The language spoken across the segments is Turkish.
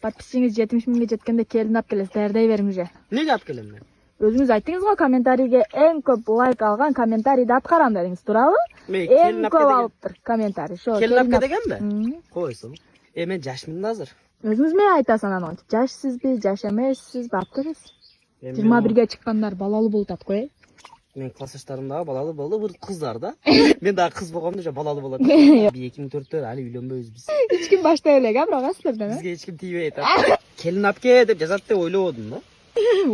Подписчиңиz 70 mingga jetkende kelin alып kelesiz. Daярдай бериңиз. Nega olib kelaman men? Өзүңүз айттыңыз го, комментарийге эң көп лайк алган комментарийди аткарам дедиңиz, туурабы? Men Эң көп алыптыр комментарий. Шо, kelin olib deganmi? Qo'ysin. Men jashmin hozir. Өзүңүз эмне айтасыз анан ончо? Жашсызбы, жаш эмессизби, алып келесиз. 21ге чыккандар балалуу болуп атат го. Men klassdaşlarım daha balalı boldu, bir kızlar da. Men daha kız bolgamda ja balalı bolot. 2004'te hali uylanbeymiz biz. Эч ким баштай элек, бирок силерден. Bizge hiç kim tiye aytadi. Kelin olib kel deb жазат деп ойлободум да.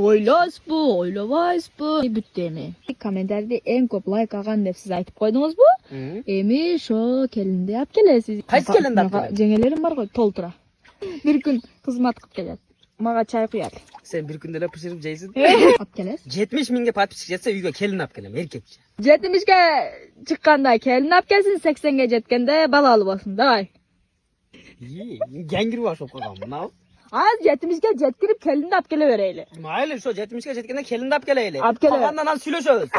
Ойлойсузбу, ойлобойсузбу? Бүттү эми. Комментарийде эң көп лайк алган деп сиз айтып койдуңузбу? Эми шо келинди алып келесиз. Кайсы келинди алып келесиз? Жеңелерим бар го, толтура. Бир күн кызмат кылып келет. Мага чай куят. Sen bir günde pişirip jeysin. Алып келесиз. 70 mingga подписчик jetsa uyga kelin olib kelam, erkekçe. 70ге чыкканда келин алып келсин, 80ге жеткенде балалуу болсун, давай. Gengir var şop koygan bunu. Az 70ге жеткирип келинди алып келе берели. Mayli şu 70'ge jetkende kelin olib keleyli. Alып keleli. Kafandan al süleşöz.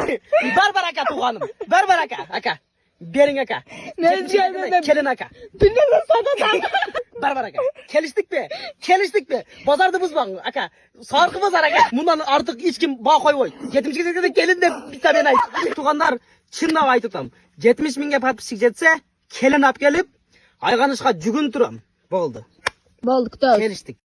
Bar aka tuğanım. Bar aka. Aka. Bering aka. Ne diyeceğim? Kelin aka. Dinle sana da. Bar aka. Keliştik mi? Keliştik mi? Bazarda buzbang aka. Sarkı bazar aka. Bundan artık hiç kim bağ koy. 70'ge jetkende gelin de bir tane ayt. Tuğanlar çınlap aytıtam. 70 mingge подписчик jetse kelin alып kelip ayganışka jugün turam. Boldu. Болдук да. Keliştik.